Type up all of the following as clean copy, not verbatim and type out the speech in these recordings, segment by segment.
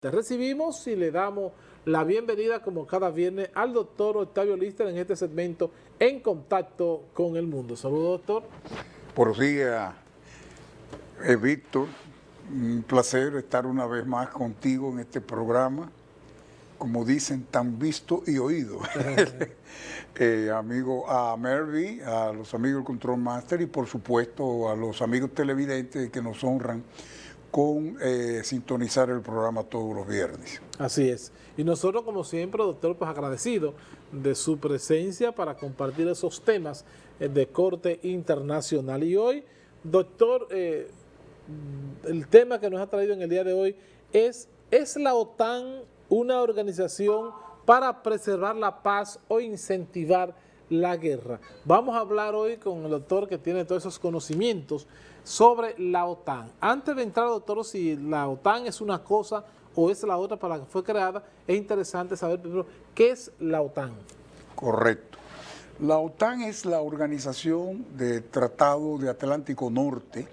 Te recibimos y le damos la bienvenida como cada viernes al doctor Octavio Lister en este segmento En Contacto con el Mundo. Saludos, doctor. Buenos días, Víctor. Un placer estar una vez más contigo en este programa. Como dicen, tan visto y oído. Amigo a Mervy, a los amigos del Control Master y por supuesto a los amigos televidentes que nos honran con sintonizar el programa todos los viernes. Así es. Y nosotros, como siempre, doctor, pues agradecido de su presencia para compartir esos temas de corte internacional. Y hoy, doctor, el tema que nos ha traído en el día de hoy ¿es la OTAN una organización para preservar la paz o incentivar la guerra? Vamos a hablar hoy con el doctor que tiene todos esos conocimientos sobre la OTAN. Antes de entrar, doctor, si la OTAN es una cosa o es la otra para la que fue creada, es interesante saber primero qué es la OTAN. Correcto. La OTAN es la Organización de Tratado de Atlántico Norte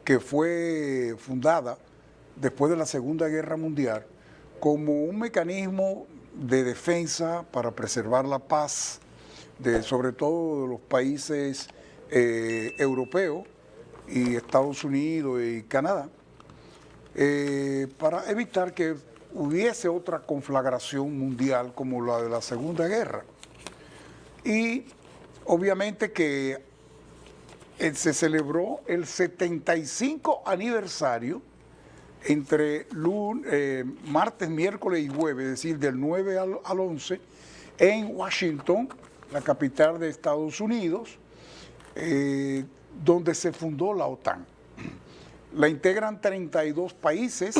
que fue fundada después de la Segunda Guerra Mundial como un mecanismo de defensa para preservar la paz, sobre todo de los países europeos y Estados Unidos y Canadá, para evitar que hubiese otra conflagración mundial como la de la Segunda Guerra. Y obviamente que se celebró el 75 aniversario entre martes, miércoles y jueves, es decir, del 9 al 11, en Washington, la capital de Estados Unidos, donde se fundó la OTAN. La integran 32 países,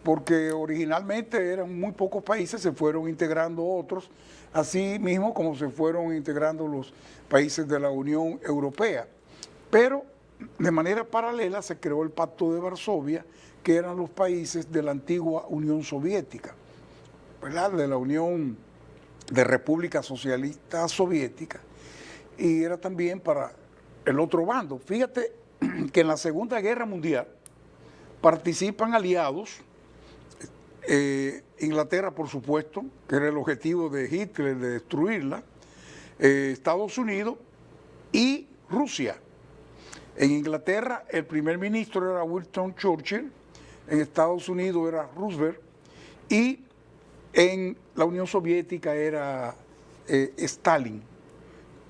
porque originalmente eran muy pocos países, se fueron integrando otros, así mismo como se fueron integrando los países de la Unión Europea. Pero de manera paralela se creó el Pacto de Varsovia, que eran los países de la antigua Unión Soviética, ¿verdad? De la Unión de República Socialista Soviética, y era también para el otro bando. Fíjate que en la Segunda Guerra Mundial participan aliados, Inglaterra, por supuesto, que era el objetivo de Hitler de destruirla, Estados Unidos y Rusia. En Inglaterra el primer ministro era Winston Churchill, en Estados Unidos era Roosevelt y en la Unión Soviética era Stalin,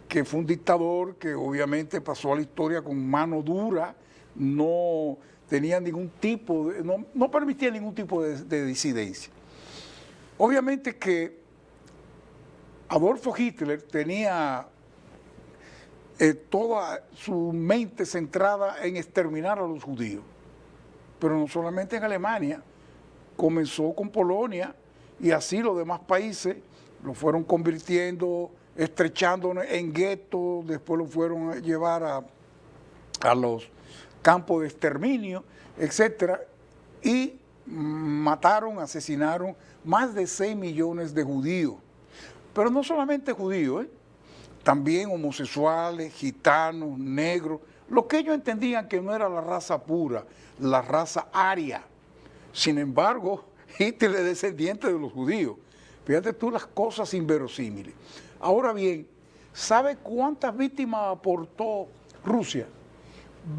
que fue un dictador que obviamente pasó a la historia con mano dura, no tenía ningún tipo, no permitía ningún tipo de disidencia. Obviamente que Adolfo Hitler tenía toda su mente centrada en exterminar a los judíos, pero no solamente en Alemania, comenzó con Polonia y así los demás países lo fueron convirtiendo, estrechando en guetos, después lo fueron a llevar a los campos de exterminio, etcétera, y mataron, asesinaron más de 6 millones de judíos, pero no solamente judíos, también homosexuales, gitanos, negros, lo que ellos entendían que no era la raza pura, la raza aria. Sin embargo, Hitler es descendiente de los judíos. Fíjate tú las cosas inverosímiles. Ahora bien, ¿sabe cuántas víctimas aportó Rusia?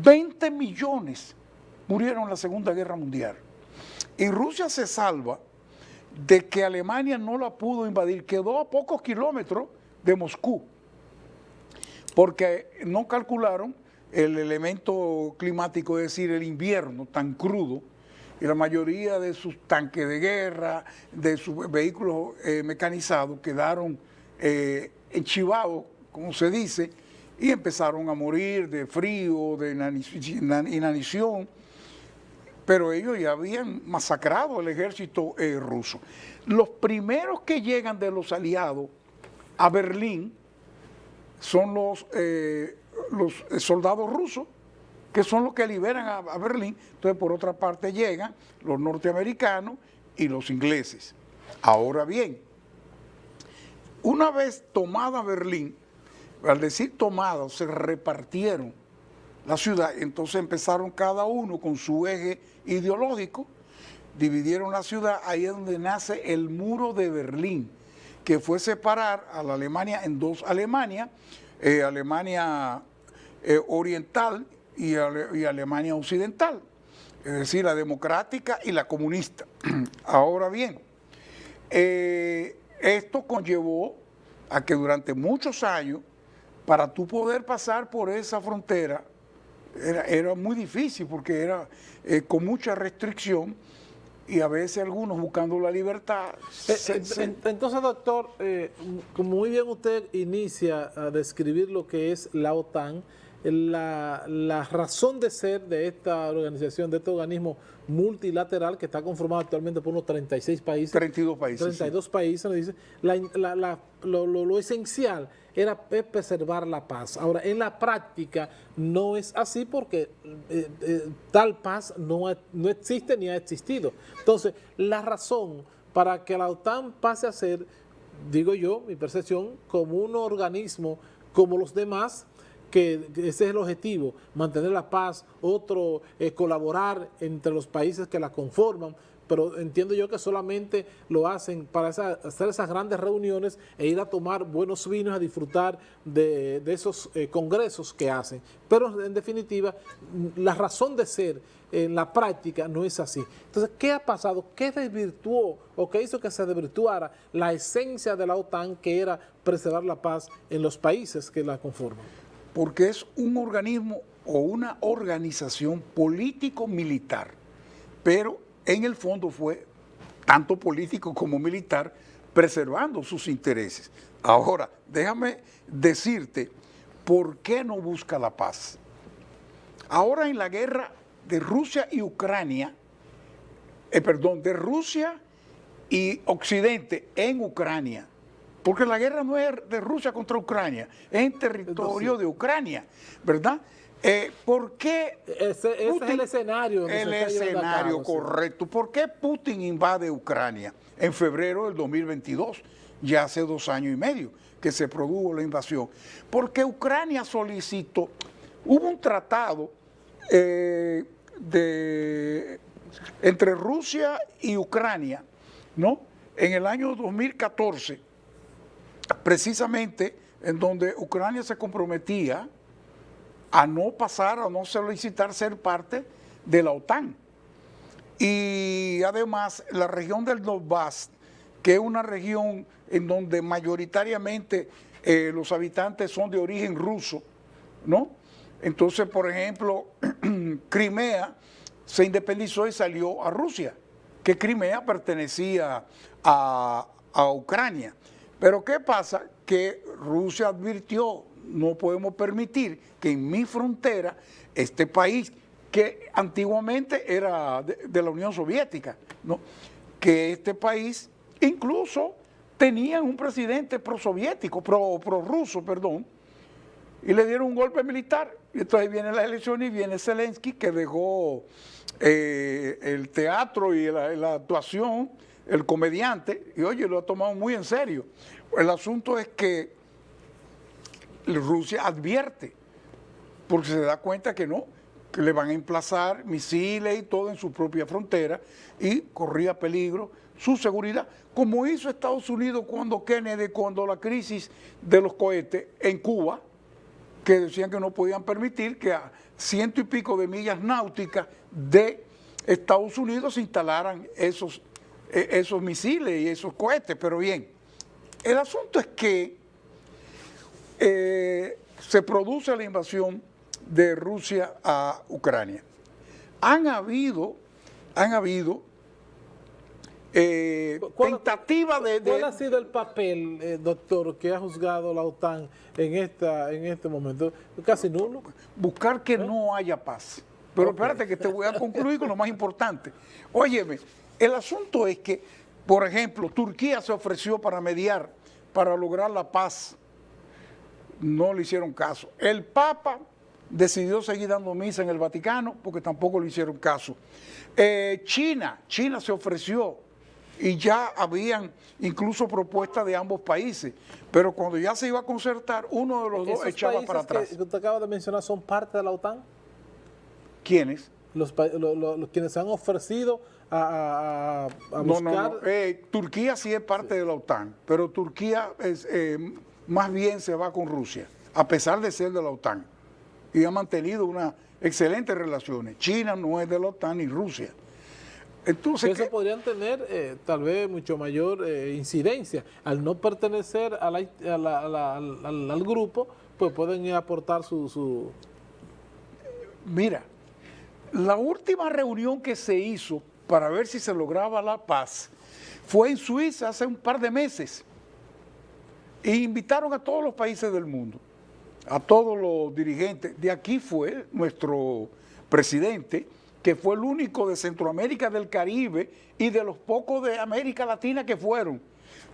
20 millones murieron en la Segunda Guerra Mundial. Y Rusia se salva de que Alemania no la pudo invadir, quedó a pocos kilómetros de Moscú, porque no calcularon el elemento climático, es decir, el invierno tan crudo, y la mayoría de sus tanques de guerra, de sus vehículos mecanizados quedaron enchivados, como se dice, y empezaron a morir de frío, de inanición, pero ellos ya habían masacrado al ejército ruso. Los primeros que llegan de los aliados a Berlín son los soldados rusos, que son los que liberan a Berlín. Entonces, por otra parte, llegan los norteamericanos y los ingleses. Ahora bien, una vez tomada Berlín, al decir tomada, se repartieron la ciudad, entonces empezaron cada uno con su eje ideológico dividieron la ciudad, ahí es donde nace el muro de Berlín, que fue separar a la Alemania en dos Alemanias, Alemania oriental y Alemania occidental, es decir, la democrática y la comunista. Ahora bien, esto conllevó a que durante muchos años, para tú poder pasar por esa frontera, era muy difícil porque era con mucha restricción y a veces algunos buscando la libertad. Entonces, doctor, como muy bien usted inicia a describir lo que es la OTAN, la razón de ser de esta organización, de este organismo multilateral que está conformado actualmente por unos 36 países. 32 países. 32 países, nos dice, lo esencial era preservar la paz. Ahora, en la práctica no es así porque tal paz no existe ni ha existido. Entonces, la razón para que la OTAN pase a ser, digo yo, mi percepción, como un organismo como los demás, que ese es el objetivo, mantener la paz, otro, colaborar entre los países que la conforman, pero entiendo yo que solamente lo hacen para hacer esas grandes reuniones e ir a tomar buenos vinos, a disfrutar de esos congresos que hacen. Pero en definitiva, la razón de ser en la práctica no es así. Entonces, ¿qué ha pasado? ¿Qué desvirtuó o qué hizo que se desvirtuara la esencia de la OTAN, que era preservar la paz en los países que la conforman? Porque es un organismo o una organización político-militar, pero en el fondo fue tanto político como militar, preservando sus intereses. Ahora, déjame decirte por qué no busca la paz. Ahora en la guerra de Rusia y Ucrania, de Rusia y Occidente en Ucrania, porque la guerra no es de Rusia contra Ucrania, es en territorio de Ucrania, ¿verdad? ¿Por qué ese es el escenario? El escenario correcto. ¿Por qué Putin invade Ucrania en febrero del 2022? Ya hace 2 años y medio que se produjo la invasión. Porque Ucrania solicitó, hubo un tratado entre Rusia y Ucrania, ¿no? En el año 2014, precisamente en donde Ucrania se comprometía a no pasar, a no solicitar ser parte de la OTAN. Y además la región del Donbass, que es una región en donde mayoritariamente los habitantes son de origen ruso, ¿no? Entonces, por ejemplo, Crimea se independizó y salió a Rusia, que Crimea pertenecía a Ucrania. Pero ¿qué pasa? Que Rusia advirtió, no podemos permitir que en mi frontera este país, que antiguamente era de la Unión Soviética, ¿no? Que este país incluso tenía un presidente prosoviético, prorruso, perdón, y le dieron un golpe militar. Y entonces viene la elección y viene Zelensky, que dejó el teatro y la actuación, el comediante, y oye, lo ha tomado muy en serio. El asunto es que Rusia advierte, porque se da cuenta que no, que le van a emplazar misiles y todo en su propia frontera, y corría peligro su seguridad, como hizo Estados Unidos cuando la crisis de los cohetes en Cuba, que decían que no podían permitir que a 100 y pico de millas náuticas de Estados Unidos se instalaran esos misiles y esos cohetes. Pero bien, el asunto es que se produce la invasión de Rusia a Ucrania. Han habido tentativas de... ¿Cuál ha sido el papel, doctor, que ha juzgado la OTAN en este momento? Casi nulo. Buscar que no haya paz. Pero espérate que te voy a concluir con lo más importante. Óyeme, el asunto es que, por ejemplo, Turquía se ofreció para mediar, para lograr la paz. No le hicieron caso. El Papa decidió seguir dando misa en el Vaticano porque tampoco le hicieron caso. China se ofreció y ya habían incluso propuestas de ambos países, pero cuando ya se iba a concertar, uno de los dos echaba para atrás. ¿Esos países que usted acaba de mencionar son parte de la OTAN? ¿Quiénes? Los quienes se han ofrecido a No, buscar... Turquía sí es parte de la OTAN, pero Turquía más bien se va con Rusia, a pesar de ser de la OTAN. Y ha mantenido unas excelentes relaciones. China no es de la OTAN ni Rusia. Entonces, eso podrían tener tal vez mucho mayor incidencia. Al no pertenecer al grupo, pues pueden aportar su... Mira, la última reunión que se hizo para ver si se lograba la paz fue en Suiza hace un par de meses. E invitaron a todos los países del mundo, a todos los dirigentes. De aquí fue nuestro presidente, que fue el único de Centroamérica, del Caribe y de los pocos de América Latina que fueron,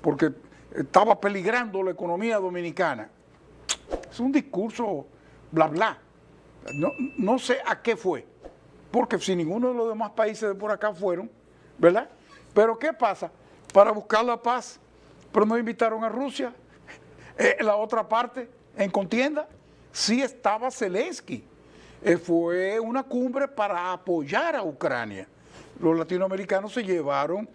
porque estaba peligrando la economía dominicana. Es un discurso bla bla. No sé a qué fue, porque si ninguno de los demás países de por acá fueron, ¿verdad? Pero ¿qué pasa? Para buscar la paz, pero no invitaron a Rusia. La otra parte, en contienda, sí estaba Zelensky. Fue una cumbre para apoyar a Ucrania. Los latinoamericanos se llevaron,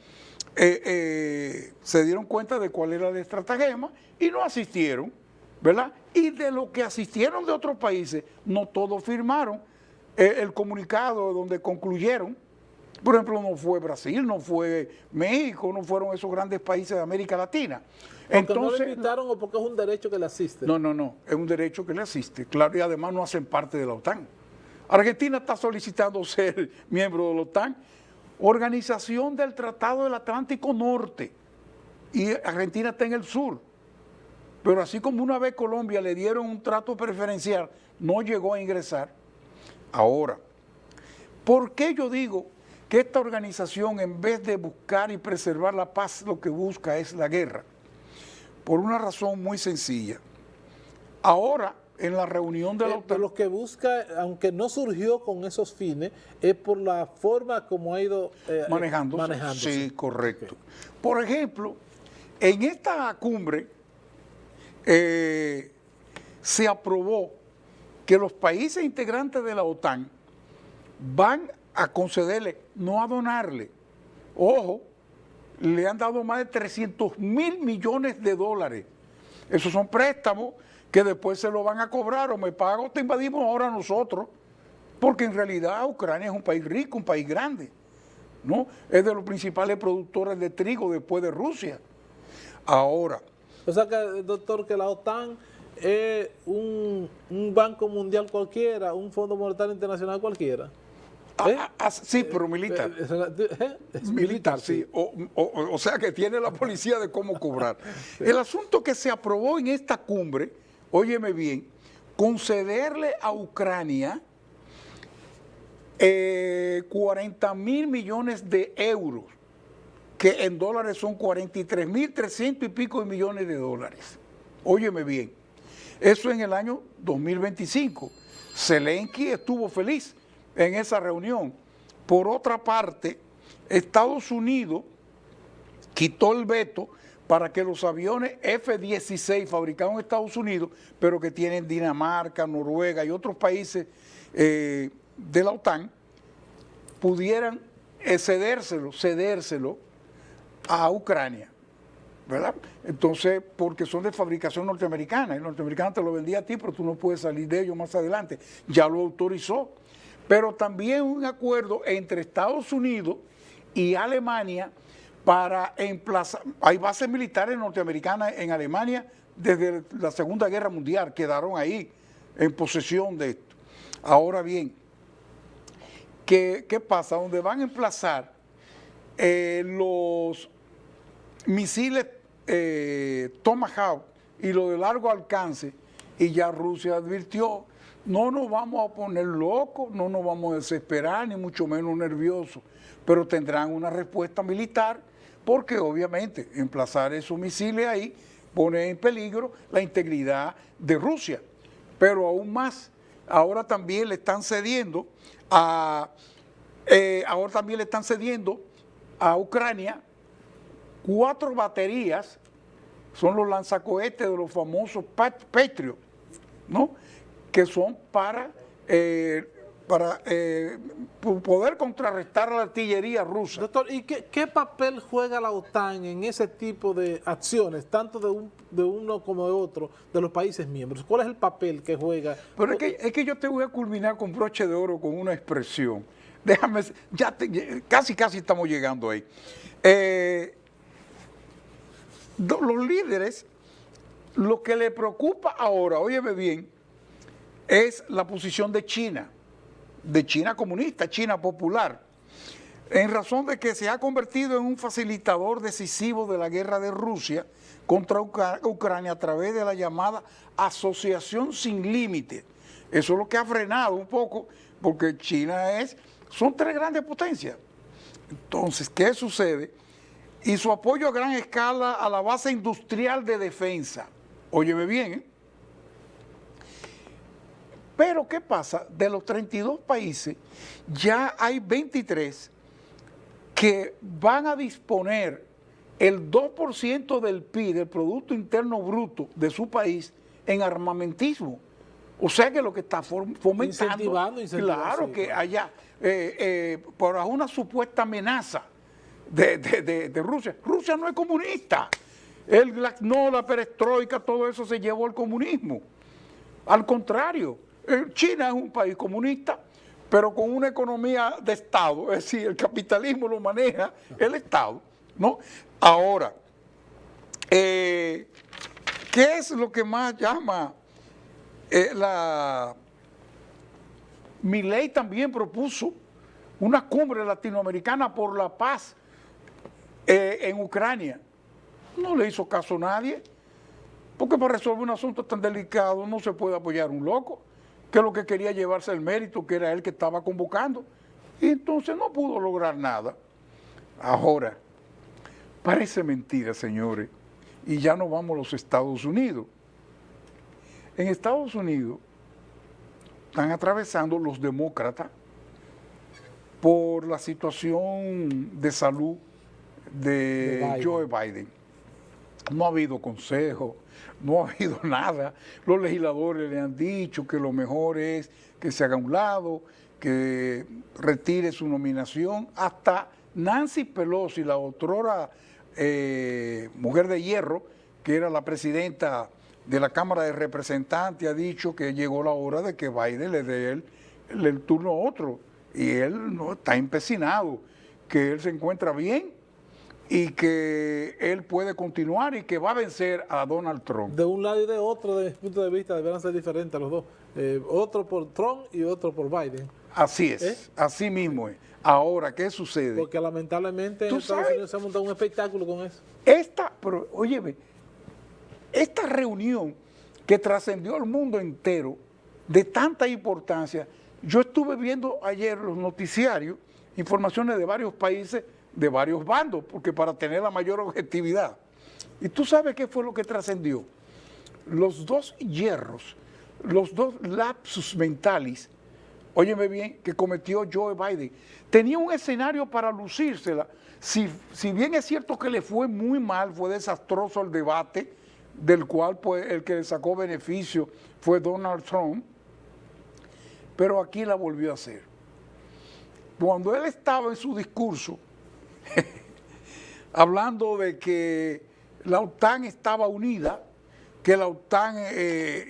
se dieron cuenta de cuál era el estratagema y no asistieron, ¿verdad? Y de lo que asistieron de otros países, no todos firmaron el comunicado donde concluyeron. Por ejemplo, no fue Brasil, no fue México, no fueron esos grandes países de América Latina. Entonces, ¿no le invitaron o porque es un derecho que le asiste? No, es un derecho que le asiste, claro, y además no hacen parte de la OTAN. Argentina está solicitando ser miembro de la OTAN, Organización del Tratado del Atlántico Norte, y Argentina está en el sur. Pero así como una vez Colombia le dieron un trato preferencial, no llegó a ingresar. Ahora, ¿por qué yo digo que esta organización, en vez de buscar y preservar la paz, lo que busca es la guerra? Por una razón muy sencilla. Ahora, en la reunión de la OTAN... Lo que busca, aunque no surgió con esos fines, es por la forma como ha ido manejándose. Sí, correcto. Okay. Por ejemplo, en esta cumbre se aprobó que los países integrantes de la OTAN van a concederle, no a donarle, ojo, le han dado más de 300.000 millones de dólares. Esos son préstamos que después se lo van a cobrar, o me pago, te invadimos ahora nosotros, porque en realidad Ucrania es un país rico, un país grande, ¿no? Es de los principales productores de trigo después de Rusia. Ahora... O sea que, doctor, que la OTAN es un banco mundial cualquiera, un Fondo Monetario Internacional cualquiera. Sí, pero militar. Es militar, sí. O sea que tiene la policía de cómo cobrar. Sí. El asunto que se aprobó en esta cumbre, óyeme bien, concederle a Ucrania 40.000 millones de euros, que en dólares son 43.300 y pico de millones de dólares. Óyeme bien, eso en el año 2025. Zelensky estuvo feliz en esa reunión. Por otra parte, Estados Unidos quitó el veto para que los aviones F-16 fabricados en Estados Unidos, pero que tienen Dinamarca, Noruega y otros países de la OTAN, pudieran cedérselo a Ucrania, ¿verdad? Entonces, porque son de fabricación norteamericana, el norteamericano te lo vendía a ti, pero tú no puedes salir de ellos más adelante, ya lo autorizó. Pero también un acuerdo entre Estados Unidos y Alemania para emplazar, hay bases militares norteamericanas en Alemania desde la Segunda Guerra Mundial, quedaron ahí en posesión de esto. Ahora bien, ¿qué pasa? Donde van a emplazar los misiles Tomahawk y los de largo alcance, y ya Rusia advirtió, no nos vamos a poner locos, no nos vamos a desesperar, ni mucho menos nerviosos, pero tendrán una respuesta militar, porque obviamente emplazar esos misiles ahí pone en peligro la integridad de Rusia. Pero aún más, ahora también le están cediendo a Ucrania 4 baterías, son los lanzacohetes de los famosos Patriot, ¿no? Que son para poder contrarrestar la artillería rusa. Doctor, ¿y qué papel juega la OTAN en ese tipo de acciones, tanto de uno como de otro, de los países miembros? ¿Cuál es el papel que juega? Pero es que yo te voy a culminar con broche de oro con una expresión. Déjame, casi estamos llegando ahí. Los líderes, lo que le preocupa ahora, óyeme bien, es la posición de China comunista, China popular, en razón de que se ha convertido en un facilitador decisivo de la guerra de Rusia contra Ucrania a través de la llamada asociación sin límite. Eso es lo que ha frenado un poco, porque son tres grandes potencias. Entonces, ¿qué sucede? Y su apoyo a gran escala a la base industrial de defensa. Óyeme bien, ¿eh? Pero, ¿qué pasa? De los 32 países, ya hay 23 que van a disponer el 2% del PIB, del Producto Interno Bruto de su país, en armamentismo. O sea que lo que está fomentando, incentivando, claro, sí, que haya por una supuesta amenaza de Rusia. Rusia no es comunista. La perestroika, todo eso se llevó al comunismo. Al contrario, China es un país comunista, pero con una economía de Estado, es decir, el capitalismo lo maneja el Estado, ¿no? Ahora, ¿qué es lo que más llama Milei también propuso una cumbre latinoamericana por la paz en Ucrania? No le hizo caso a nadie, porque para resolver un asunto tan delicado no se puede apoyar a un loco, que lo que quería llevarse el mérito, que era él que estaba convocando, y entonces no pudo lograr nada. Ahora, parece mentira, señores, y ya no vamos a los Estados Unidos. En Estados Unidos están atravesando los demócratas por la situación de salud de Joe Biden. No ha habido consejo, no ha habido nada. Los legisladores le han dicho que lo mejor es que se haga a un lado, que retire su nominación. Hasta Nancy Pelosi, la otrora mujer de hierro, que era la presidenta de la Cámara de Representantes, ha dicho que llegó la hora de que Biden le dé el turno a otro. Y él no está empecinado, que él se encuentra bien y que él puede continuar y que va a vencer a Donald Trump. De un lado y de otro, desde mi punto de vista, deberán ser diferentes los dos. Otro por Trump y otro por Biden. Así es, así mismo es. Ahora, ¿qué sucede? Porque lamentablemente en Estados Unidos se ha montado un espectáculo con eso. Pero óyeme, esta reunión que trascendió al mundo entero, de tanta importancia, yo estuve viendo ayer los noticiarios, informaciones de varios países, de varios bandos, porque para tener la mayor objetividad. Y tú sabes qué fue lo que trascendió. Los dos hierros, los dos lapsus mentales, óyeme bien, que cometió Joe Biden, tenía un escenario para lucírsela. Si bien es cierto que le fue muy mal, fue desastroso el debate, del cual pues, el que le sacó beneficio fue Donald Trump, pero aquí la volvió a hacer. Cuando él estaba en su discurso, hablando de que la OTAN estaba unida, que la OTAN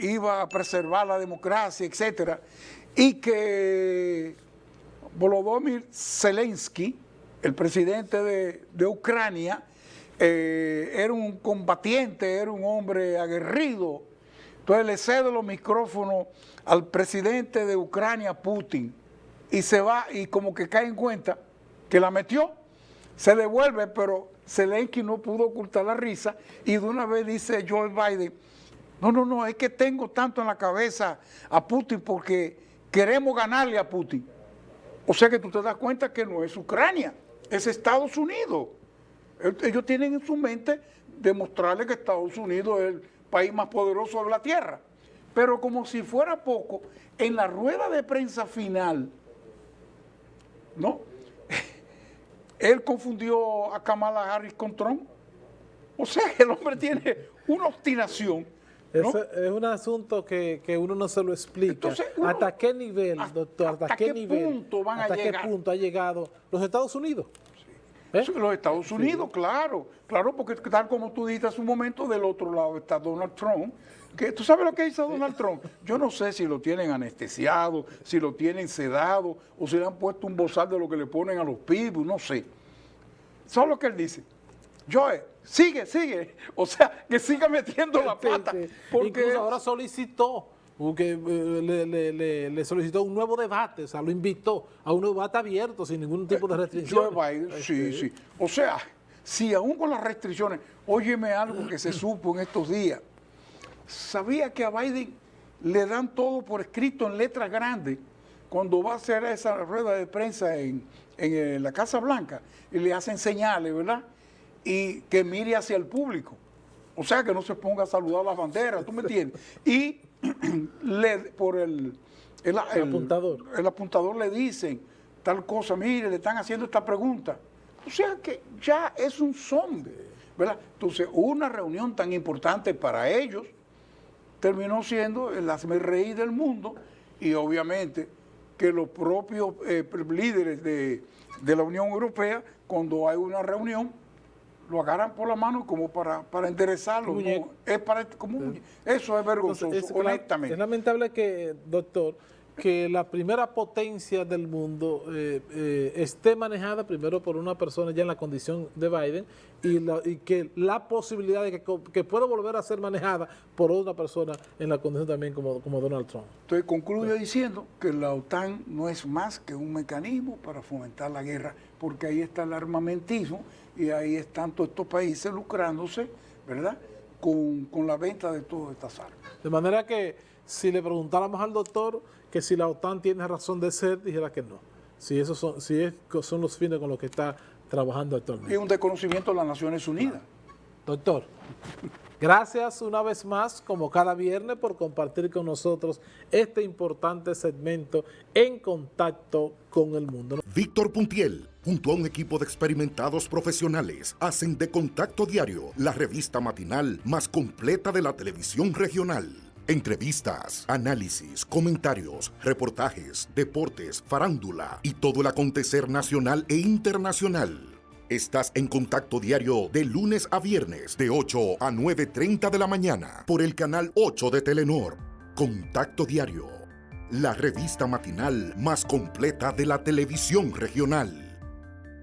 iba a preservar la democracia, etcétera, y que Volodymyr Zelensky, el presidente de Ucrania, era un combatiente, era un hombre aguerrido. Entonces le cede los micrófonos al presidente de Ucrania, Putin, y se va y como que cae en cuenta que la metió, se devuelve, pero Zelensky no pudo ocultar la risa y de una vez dice Joe Biden, no, es que tengo tanto en la cabeza a Putin porque queremos ganarle a Putin. O sea que tú te das cuenta que no es Ucrania, es Estados Unidos. Ellos tienen en su mente demostrarle que Estados Unidos es el país más poderoso de la tierra. Pero como si fuera poco, en la rueda de prensa final, ¿no? Él confundió a Kamala Harris con Trump. O sea que el hombre tiene una obstinación Ese es un asunto que uno no se lo explica. Entonces, ¿Hasta qué nivel, doctor? ¿Hasta qué punto van a ¿Hasta qué llegar? punto ha llegado los Estados Unidos? Los Estados Unidos, claro, porque tal como tú dijiste hace un momento, del otro lado está Donald Trump, que tú sabes lo que hizo Donald Trump. Yo no sé si lo tienen anestesiado, si lo tienen sedado, o si le han puesto un bozal de lo que le ponen a los pitbulls, no sé. Solo que él dice, Joe, sigue, o sea, que siga metiendo la pata. Porque incluso ahora solicitó, porque le solicitó un nuevo debate, o sea, lo invitó a un nuevo debate abierto, sin ningún tipo de restricción. Joe Biden, sí. O sea, si aún con las restricciones, óyeme algo que se supo en estos días, sabía que a Biden le dan todo por escrito en letras grandes cuando va a hacer esa rueda de prensa en la Casa Blanca y le hacen señales, ¿verdad? Y que mire hacia el público. O sea, que no se ponga a saludar las banderas, ¿tú me entiendes? Y por el apuntador le dicen tal cosa, mire, le están haciendo esta pregunta. O sea que ya es un zombie, ¿verdad? Entonces, una reunión tan importante para ellos terminó siendo el hazmerreír del mundo, y obviamente que los propios líderes de la Unión Europea, cuando hay una reunión, lo agarran por la mano como para enderezarlo. ¿No? Eso es vergonzoso. Entonces, honestamente. Es lamentable que, doctor, que la primera potencia del mundo esté manejada primero por una persona ya en la condición de Biden y que la posibilidad de que pueda volver a ser manejada por otra persona en la condición también como Donald Trump. Entonces concluyo diciendo que la OTAN no es más que un mecanismo para fomentar la guerra, porque ahí está el armamentismo y ahí están todos estos países lucrándose, ¿verdad?, con la venta de todas estas armas. De manera que si le preguntáramos al doctor que si la OTAN tiene razón de ser, dijera que no. Si son los fines con los que está trabajando actualmente. Y un desconocimiento de las Naciones Unidas. Doctor, gracias una vez más, como cada viernes, por compartir con nosotros este importante segmento En Contacto con el Mundo. Víctor Puntiel, junto a un equipo de experimentados profesionales, hacen de Contacto Diario la revista matinal más completa de la televisión regional. Entrevistas, análisis, comentarios, reportajes, deportes, farándula y todo el acontecer nacional e internacional. Estás en Contacto Diario de lunes a viernes de 8 a 9:30 de la mañana por el canal 8 de Telenor. Contacto Diario, la revista matinal más completa de la televisión regional.